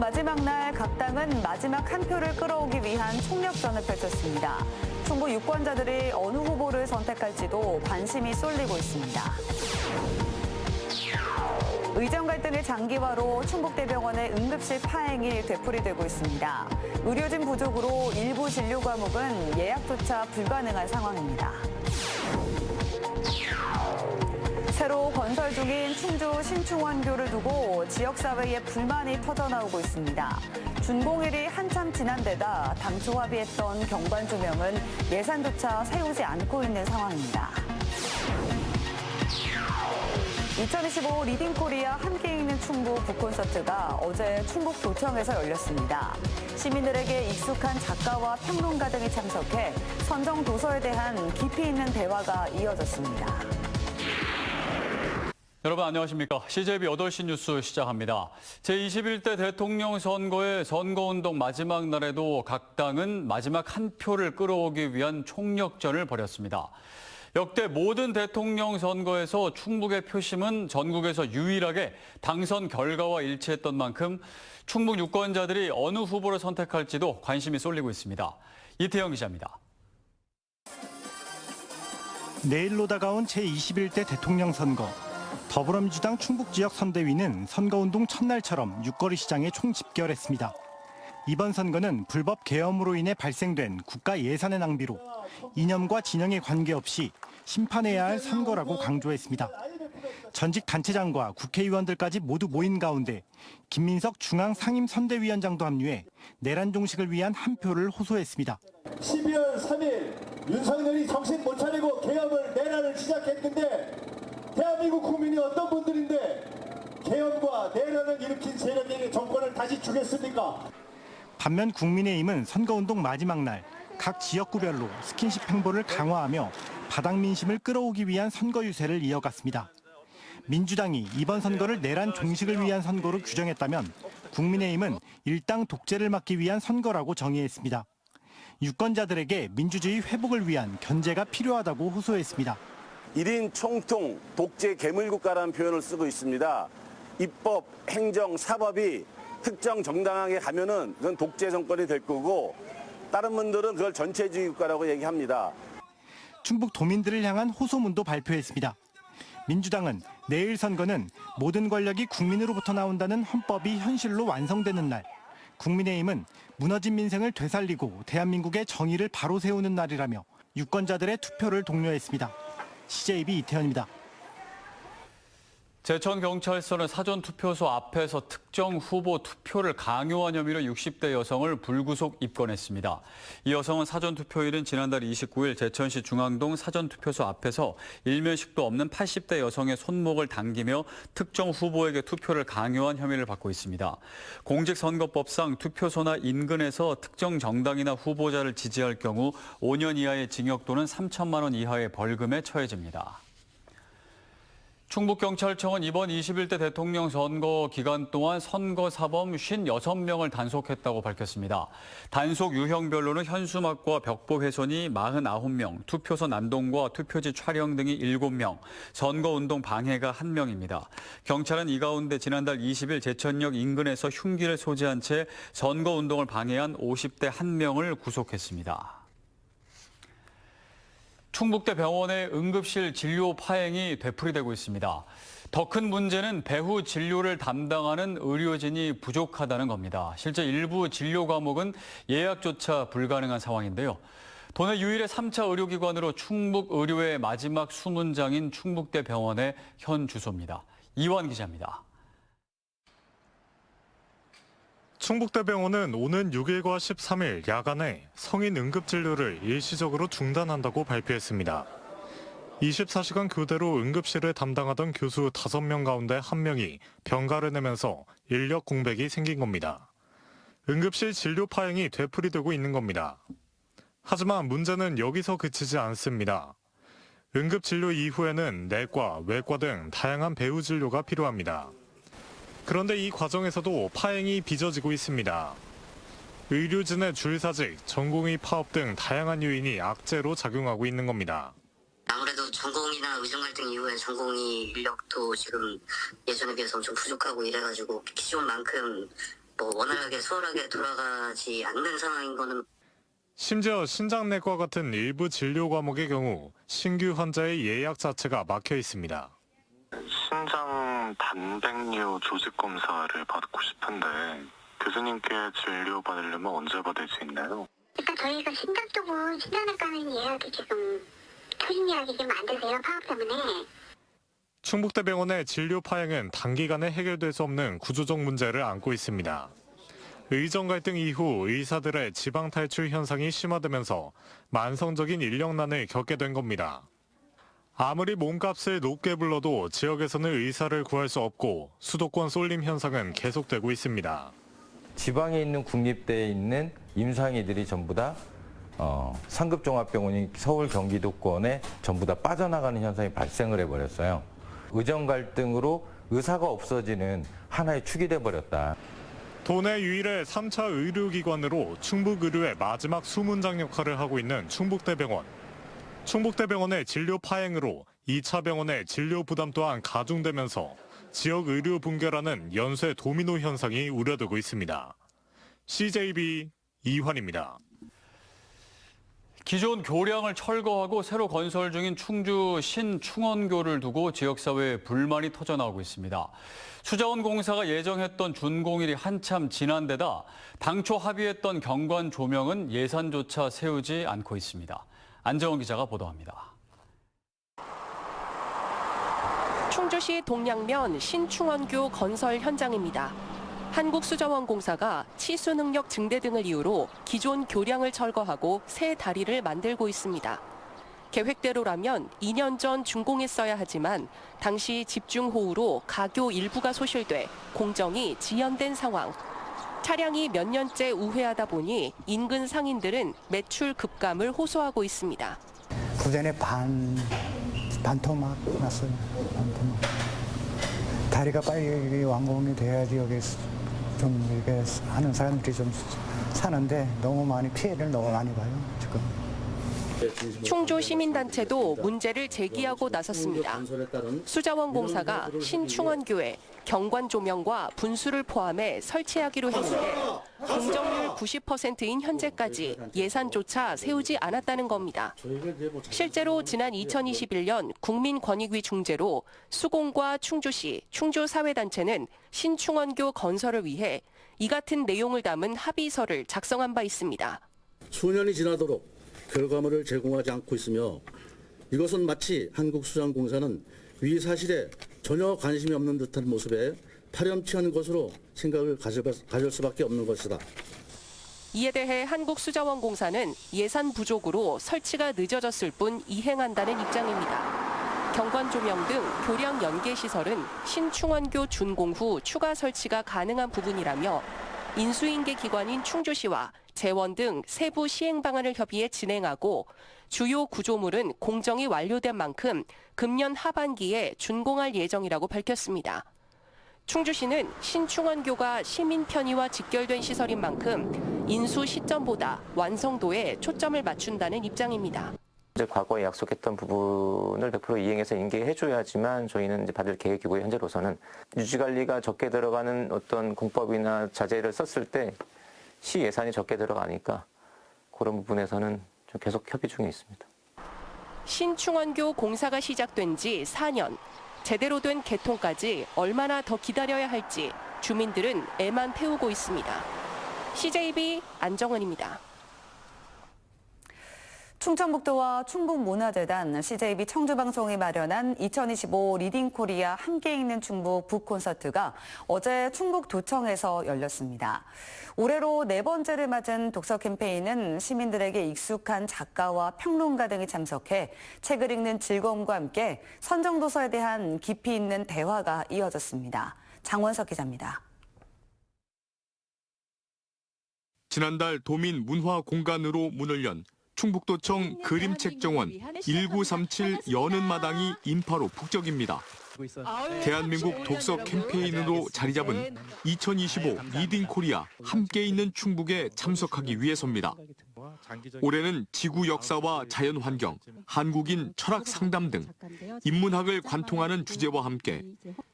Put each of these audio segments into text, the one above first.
마지막 날 각 당은 마지막 한 표를 끌어오기 위한 총력전을 펼쳤습니다. 충북 유권자들이 어느 후보를 선택할지도 관심이 쏠리고 있습니다. 의정 갈등의 장기화로 충북대병원의 응급실 파행이 되풀이되고 있습니다. 의료진 부족으로 일부 진료 과목은 예약조차 불가능한 상황입니다. 새로 건설 중인 충주 신충원교를 두고 지역사회에 불만이 터져나오고 있습니다. 준공일이 한참 지난 데다 당초 합의했던 경관 조명은 예산조차 세우지 않고 있는 상황입니다. 2025 리딩코리아 함께 읽는 충북 북콘서트가 어제 충북 도청에서 열렸습니다. 시민들에게 익숙한 작가와 평론가 등이 참석해 선정 도서에 대한 깊이 있는 대화가 이어졌습니다. 여러분 안녕하십니까. CJB 8시 뉴스 시작합니다. 제21대 대통령 선거의 선거운동 마지막 날에도 각 당은 마지막 한 표를 끌어오기 위한 총력전을 벌였습니다. 역대 모든 대통령 선거에서 충북의 표심은 전국에서 유일하게 당선 결과와 일치했던 만큼 충북 유권자들이 어느 후보를 선택할지도 관심이 쏠리고 있습니다. 이태영 기자입니다. 내일로 다가온 제21대 대통령 선거. 더불어민주당 충북 지역 선대위는 선거운동 첫날처럼 육거리 시장에 총집결했습니다. 이번 선거는 불법 계엄으로 인해 발생된 국가 예산의 낭비로 이념과 진영에 관계없이 심판해야 할 선거라고 강조했습니다. 전직 단체장과 국회의원들까지 모두 모인 가운데 김민석 중앙상임선대위원장도 합류해 내란 종식을 위한 한 표를 호소했습니다. 12월 3일 윤석열이 정신 못 차리고 계엄을 내란을 시작했는데 대한민국 국민이 어떤 분들인데 계엄과 내란을 일으킨 세력에게 정권을 다시 주겠습니까? 반면 국민의힘은 선거운동 마지막 날 각 지역구별로 스킨십 행보를 강화하며 바닥 민심을 끌어오기 위한 선거 유세를 이어갔습니다. 민주당이 이번 선거를 내란 종식을 위한 선거로 규정했다면 국민의힘은 일당 독재를 막기 위한 선거라고 정의했습니다. 유권자들에게 민주주의 회복을 위한 견제가 필요하다고 호소했습니다. 1인 총통 독재 괴물국가라는 표현을 쓰고 있습니다. 입법, 행정, 사법이 특정 정당하게 가면은 그건 독재 정권이 될 거고 다른 분들은 그걸 전체주의 국가라고 얘기합니다. 충북 도민들을 향한 호소문도 발표했습니다. 민주당은 내일 선거는 모든 권력이 국민으로부터 나온다는 헌법이 현실로 완성되는 날, 국민의힘은 무너진 민생을 되살리고 대한민국의 정의를 바로 세우는 날이라며 유권자들의 투표를 독려했습니다. CJB 이태현입니다. 제천경찰서는 사전투표소 앞에서 특정 후보 투표를 강요한 혐의로 60대 여성을 불구속 입건했습니다. 이 여성은 사전투표일인 지난달 29일 제천시 중앙동 사전투표소 앞에서 일면식도 없는 80대 여성의 손목을 당기며 특정 후보에게 투표를 강요한 혐의를 받고 있습니다. 공직선거법상 투표소나 인근에서 특정 정당이나 후보자를 지지할 경우 5년 이하의 징역 또는 3천만 원 이하의 벌금에 처해집니다. 충북경찰청은 이번 21대 대통령 선거 기간 동안 선거사범 56명을 단속했다고 밝혔습니다. 단속 유형별로는 현수막과 벽보 훼손이 49명, 투표소 난동과 투표지 촬영 등이 7명, 선거운동 방해가 1명입니다. 경찰은 이 가운데 지난달 20일 제천역 인근에서 흉기를 소지한 채 선거운동을 방해한 50대 1명을 구속했습니다. 충북대 병원의 응급실 진료 파행이 되풀이되고 있습니다. 더 큰 문제는 배후 진료를 담당하는 의료진이 부족하다는 겁니다. 실제 일부 진료 과목은 예약조차 불가능한 상황인데요. 도내 유일의 3차 의료기관으로 충북 의료의 마지막 수문장인 충북대 병원의 현 주소입니다. 이완 기자입니다. 충북대병원은 오는 6일과 13일 야간에 성인 응급진료를 일시적으로 중단한다고 발표했습니다. 24시간 교대로 응급실을 담당하던 교수 5명 가운데 1명이 병가를 내면서 인력 공백이 생긴 겁니다. 응급실 진료 파행이 되풀이되고 있는 겁니다. 하지만 문제는 여기서 그치지 않습니다. 응급진료 이후에는 내과, 외과 등 다양한 배후 진료가 필요합니다. 그런데 이 과정에서도 파행이 빚어지고 있습니다. 의료진의 줄사직, 전공의 파업 등 다양한 요인이 악재로 작용하고 있는 겁니다. 아무래도 전공이나 의정 갈등 이후에 전공의 인력도 지금 예전에 비해서 엄청 부족하고 이래가지고 기존만큼 뭐 원활하게 수월하게 돌아가지 않는 상황인 거는 심지어 신장내과 같은 일부 진료 과목의 경우 신규 환자의 예약 자체가 막혀 있습니다. 신장 단백뇨 조직 검사를 받고 싶은데 교수님께 진료 받으려면 언제 받을 수 있나요? 일단 저희가 신장 쪽은 신장내과는 예약이 지금 초심 예약이 지금 안 되세요. 파업 때문에. 충북대병원의 진료 파행은 단기간에 해결될 수 없는 구조적 문제를 안고 있습니다. 의정 갈등 이후 의사들의 지방 탈출 현상이 심화되면서 만성적인 인력난을 겪게 된 겁니다. 아무리 몸값을 높게 불러도 지역에서는 의사를 구할 수 없고 수도권 쏠림 현상은 계속되고 있습니다. 지방에 있는 국립대에 있는 임상의들이 전부 다 상급종합병원이 서울 경기도권에 전부 다 빠져나가는 현상이 발생을 해버렸어요. 의정 갈등으로 의사가 없어지는 하나의 축이 돼버렸다. 도내 유일의 3차 의료기관으로 충북의료의 마지막 수문장 역할을 하고 있는 충북대병원. 충북대병원의 진료 파행으로 2차 병원의 진료 부담 또한 가중되면서 지역 의료 붕괴라는 연쇄 도미노 현상이 우려되고 있습니다. CJB 이환입니다. 기존 교량을 철거하고 새로 건설 중인 충주 신충원교를 두고 지역사회에 불만이 터져나오고 있습니다. 수자원공사가 예정했던 준공일이 한참 지난 데다 당초 합의했던 경관 조명은 예산조차 세우지 않고 있습니다. 안정원 기자가 보도합니다. 충주시 동양면 신충원교 건설 현장입니다. 한국수자원공사가 치수 능력 증대 등을 이유로 기존 교량을 철거하고 새 다리를 만들고 있습니다. 계획대로라면 2년 전 준공했어야 하지만 당시 집중호우로 가교 일부가 소실돼 공정이 지연된 상황. 차량이 몇 년째 우회하다 보니 인근 상인들은 매출 급감을 호소하고 있습니다. 부전에 반토막 났어요. 반토막. 다리가 빨리 완공이 돼야지 여기 좀 이렇게 하는 사람들이 좀 사는데 너무 많이 피해를 너무 많이 봐요 지금. 충주 시민단체도 문제를 제기하고 나섰습니다. 수자원공사가 신충원교에 경관 조명과 분수를 포함해 설치하기로 했는데 공정률 90%인 현재까지 예산조차 세우지 않았다는 겁니다. 실제로 지난 2021년 국민권익위 중재로 수공과 충주시, 충주사회단체는 신충원교 건설을 위해 이 같은 내용을 담은 합의서를 작성한 바 있습니다. 수년이 지나도록 결과물을 제공하지 않고 있으며 이것은 마치 한국수자원공사는 위 사실에 전혀 관심이 없는 듯한 모습에 파렴치한 것으로 생각을 가질 수밖에 없는 것이다. 이에 대해 한국수자원공사는 예산 부족으로 설치가 늦어졌을 뿐 이행한다는 입장입니다. 경관 조명 등 교량 연계 시설은 신충원교 준공 후 추가 설치가 가능한 부분이라며 인수인계 기관인 충주시와 재원 등 세부 시행 방안을 협의해 진행하고 주요 구조물은 공정이 완료된 만큼 금년 하반기에 준공할 예정이라고 밝혔습니다. 충주시는 신충원교가 시민 편의와 직결된 시설인 만큼 인수 시점보다 완성도에 초점을 맞춘다는 입장입니다. 이제 과거에 약속했던 부분을 100% 이행해서 인계해줘야지만 저희는 이제 받을 계획이고요. 현재로서는 유지관리가 적게 들어가는 어떤 공법이나 자재를 썼을 때 시 예산이 적게 들어가니까 그런 부분에서는 좀 계속 협의 중에 있습니다. 신충원교 공사가 시작된 지 4년, 제대로 된 개통까지 얼마나 더 기다려야 할지 주민들은 애만 태우고 있습니다. CJB 안정은입니다. 충청북도와 충북문화재단, CJB 청주방송이 마련한 2025 리딩코리아 함께 읽는 충북 북콘서트가 어제 충북도청에서 열렸습니다. 올해로 4번째를 맞은 독서 캠페인은 시민들에게 익숙한 작가와 평론가 등이 참석해 책을 읽는 즐거움과 함께 선정도서에 대한 깊이 있는 대화가 이어졌습니다. 장원석 기자입니다. 지난달 도민 문화 공간으로 문을 연 충북도청 그림책정원 1937 여는 마당이 인파로 북적입니다. 대한민국 독서 캠페인으로 자리 잡은 2025 리딩 코리아 함께 있는 충북에 참석하기 위해서입니다. 올해는 지구 역사와 자연 환경, 한국인 철학 상담 등 인문학을 관통하는 주제와 함께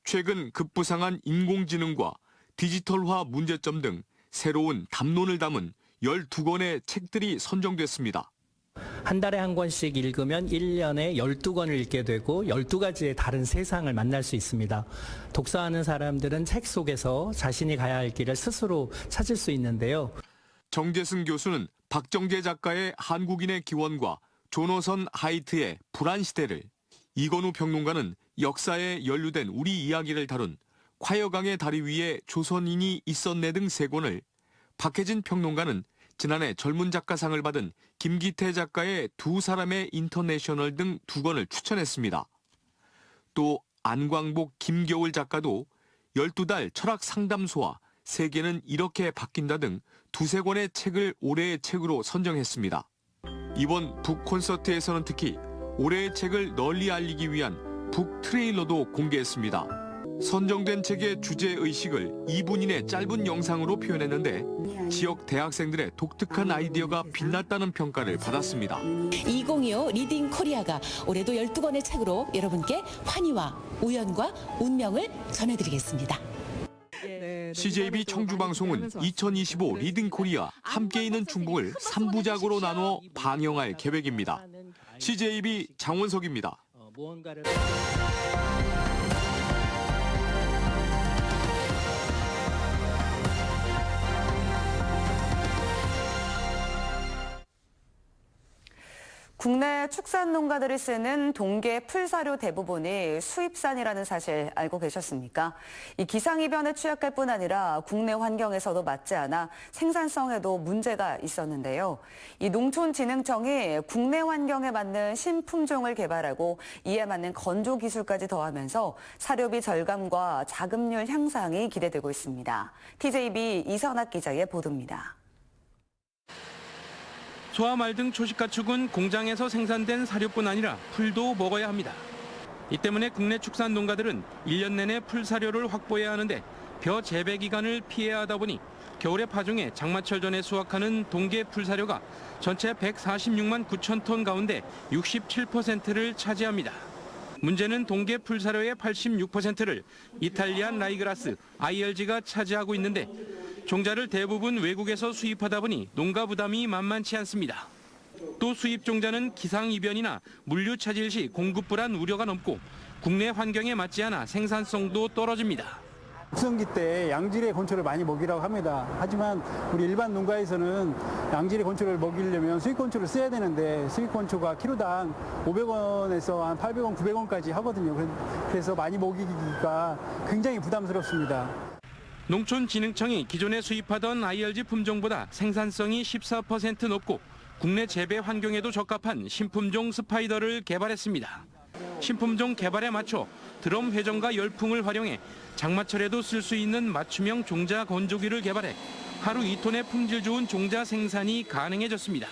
최근 급부상한 인공지능과 디지털화 문제점 등 새로운 담론을 담은 12권의 책들이 선정됐습니다. 한 달에 한 권씩 읽으면 1년에 12권을 읽게 되고 12가지의 다른 세상을 만날 수 있습니다. 독서하는 사람들은 책 속에서 자신이 가야 할 길을 스스로 찾을 수 있는데요. 정재승 교수는 박정재 작가의 한국인의 기원과 조노선 하이트의 불안 시대를, 이건우 평론가는 역사에 연루된 우리 이야기를 다룬 콰여강의 다리 위에 조선인이 있었네 등 3권을, 박혜진 평론가는 지난해 젊은 작가상을 받은 김기태 작가의 두 사람의 인터내셔널 등 2권을 추천했습니다. 또 안광복, 김겨울 작가도 12달 철학 상담소와 세계는 이렇게 바뀐다 등 2-3권의 책을 올해의 책으로 선정했습니다. 이번 북 콘서트에서는 특히 올해의 책을 널리 알리기 위한 북 트레일러도 공개했습니다. 선정된 책의 주제의식을 2분 이내 짧은 영상으로 표현했는데 지역 대학생들의 독특한 아이디어가 빛났다는 평가를 받았습니다. 2025 리딩 코리아가 올해도 12권의 책으로 여러분께 환희와 우연과 운명을 전해드리겠습니다. CJB 청주방송은 2025 리딩 코리아 함께 있는 충북을 3부작으로 나누어 방영할 계획입니다. CJB 장원석입니다. 국내 축산 농가들이 쓰는 동계 풀사료 대부분이 수입산이라는 사실 알고 계셨습니까? 이 기상이변에 취약할 뿐 아니라 국내 환경에서도 맞지 않아 생산성에도 문제가 있었는데요. 이 농촌진흥청이 국내 환경에 맞는 신품종을 개발하고 이에 맞는 건조 기술까지 더하면서 사료비 절감과 자급률 향상이 기대되고 있습니다. TJB 이선학 기자의 보도입니다. 소와 말 등 초식가축은 공장에서 생산된 사료뿐 아니라 풀도 먹어야 합니다. 이 때문에 국내 축산 농가들은 1년 내내 풀사료를 확보해야 하는데 벼 재배 기간을 피해야 하다 보니 겨울에 파종해 장마철 전에 수확하는 동계 풀사료가 전체 146만 9천 톤 가운데 67%를 차지합니다. 문제는 동계 풀사료의 86%를 이탈리안 라이그라스, IRG가 차지하고 있는데 종자를 대부분 외국에서 수입하다 보니 농가 부담이 만만치 않습니다. 또 수입 종자는 기상이변이나 물류 차질 시 공급 불안 우려가 넘고 국내 환경에 맞지 않아 생산성도 떨어집니다. 숙성기 때 양질의 건초를 많이 먹이라고 합니다. 하지만 우리 일반 농가에서는 양질의 건초를 먹이려면 수입 건초를 써야 되는데 수입 건초가 키로당 500원에서 한 800원, 900원까지 하거든요. 그래서 많이 먹이기가 굉장히 부담스럽습니다. 농촌진흥청이 기존에 수입하던 IRG 품종보다 생산성이 14% 높고 국내 재배 환경에도 적합한 신품종 스파이더를 개발했습니다. 신품종 개발에 맞춰 드럼 회전과 열풍을 활용해 장마철에도 쓸 수 있는 맞춤형 종자 건조기를 개발해 하루 2톤의 품질 좋은 종자 생산이 가능해졌습니다.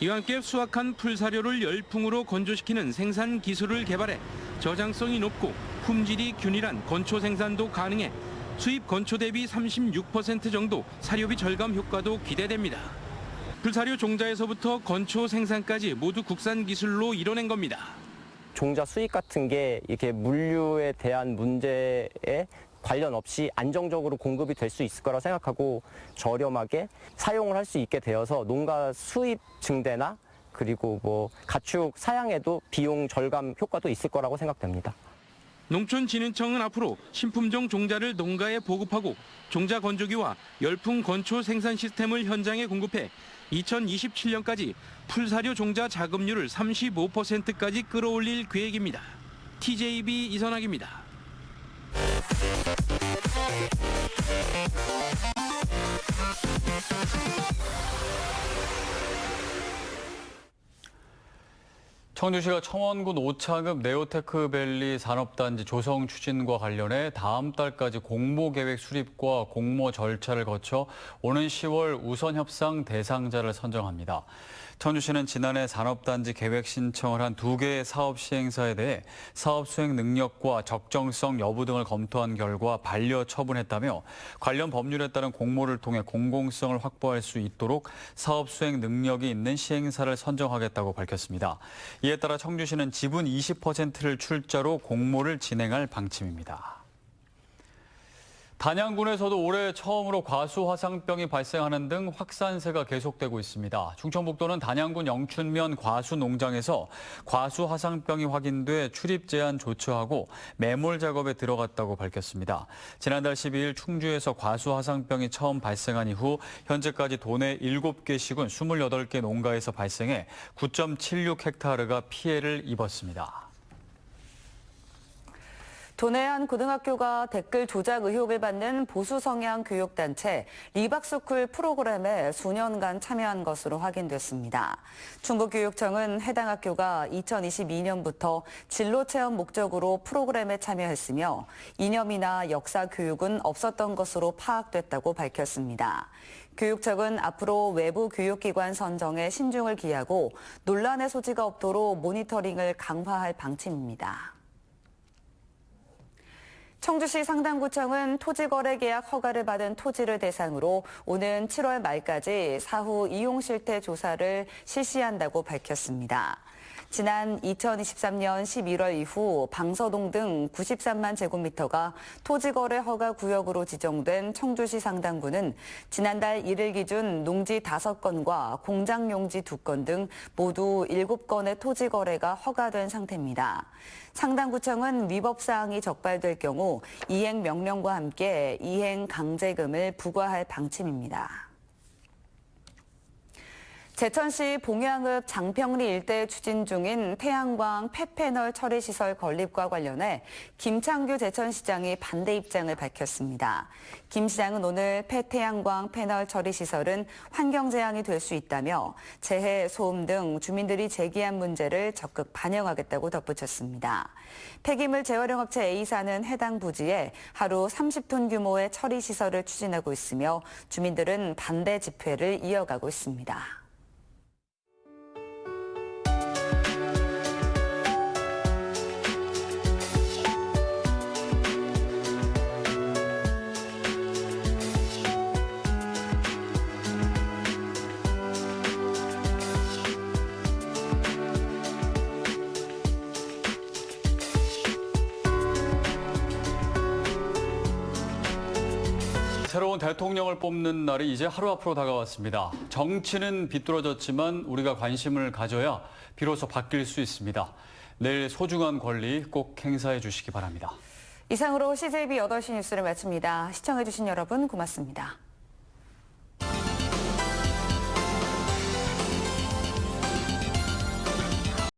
이와 함께 수확한 풀사료를 열풍으로 건조시키는 생산 기술을 개발해 저장성이 높고 품질이 균일한 건초 생산도 가능해 수입 건초 대비 36% 정도 사료비 절감 효과도 기대됩니다. 풀사료 종자에서부터 건초 생산까지 모두 국산 기술로 이뤄낸 겁니다. 종자 수입 같은 게 이렇게 물류에 대한 문제에 관련 없이 안정적으로 공급이 될 수 있을 거라 생각하고 저렴하게 사용을 할 수 있게 되어서 농가 수입 증대나 그리고 뭐 가축 사양에도 비용 절감 효과도 있을 거라고 생각됩니다. 농촌진흥청은 앞으로 신품종 종자를 농가에 보급하고 종자 건조기와 열풍 건초 생산 시스템을 현장에 공급해 2027년까지 풀사료 종자 자급률을 35%까지 끌어올릴 계획입니다. TJB 이선학입니다. 청주시가 청원군 오창읍 네오테크밸리 산업단지 조성 추진과 관련해 다음 달까지 공모계획 수립과 공모 절차를 거쳐 오는 10월 우선 협상 대상자를 선정합니다. 청주시는 지난해 산업단지 계획 신청을 한 2개의 사업 시행사에 대해 사업 수행 능력과 적정성 여부 등을 검토한 결과 반려 처분했다며 관련 법률에 따른 공모를 통해 공공성을 확보할 수 있도록 사업 수행 능력이 있는 시행사를 선정하겠다고 밝혔습니다. 이에 따라 청주시는 지분 20%를 출자로 공모를 진행할 방침입니다. 단양군에서도 올해 처음으로 과수화상병이 발생하는 등 확산세가 계속되고 있습니다. 충청북도는 단양군 영춘면 과수농장에서 과수화상병이 확인돼 출입 제한 조처하고 매몰 작업에 들어갔다고 밝혔습니다. 지난달 12일 충주에서 과수화상병이 처음 발생한 이후 현재까지 도내 7개 시군 28개 농가에서 발생해 9.76헥타르가 피해를 입었습니다. 도내 한 고등학교가 댓글 조작 의혹을 받는 보수 성향 교육단체 리박스쿨 프로그램에 수년간 참여한 것으로 확인됐습니다. 충북교육청은 해당 학교가 2022년부터 진로체험 목적으로 프로그램에 참여했으며 이념이나 역사 교육은 없었던 것으로 파악됐다고 밝혔습니다. 교육청은 앞으로 외부 교육기관 선정에 신중을 기하고 논란의 소지가 없도록 모니터링을 강화할 방침입니다. 청주시 상당구청은 토지거래 계약 허가를 받은 토지를 대상으로 오는 7월 말까지 사후 이용 실태 조사를 실시한다고 밝혔습니다. 지난 2023년 11월 이후 방서동 등 93만 제곱미터가 토지거래 허가 구역으로 지정된 청주시 상당구는 지난달 1일 기준 농지 5건과 공장 용지 2건 등 모두 7건의 토지 거래가 허가된 상태입니다. 상당구청은 위법 사항이 적발될 경우 이행 명령과 함께 이행 강제금을 부과할 방침입니다. 제천시 봉양읍 장평리 일대에 추진 중인 태양광 폐패널 처리시설 건립과 관련해 김창규 제천시장이 반대 입장을 밝혔습니다. 김 시장은 오늘 폐태양광 패널 처리시설은 환경재앙이 될 수 있다며 재해, 소음 등 주민들이 제기한 문제를 적극 반영하겠다고 덧붙였습니다. 폐기물 재활용 업체 A사는 해당 부지에 하루 30톤 규모의 처리시설을 추진하고 있으며 주민들은 반대 집회를 이어가고 있습니다. 새로운 대통령을 뽑는 날이 이제 하루 앞으로 다가왔습니다. 정치는 비뚤어졌지만 우리가 관심을 가져야 비로소 바뀔 수 있습니다. 내일 소중한 권리 꼭 행사해 주시기 바랍니다. 이상으로 CJB 8시 뉴스를 마칩니다. 시청해주신 여러분 고맙습니다.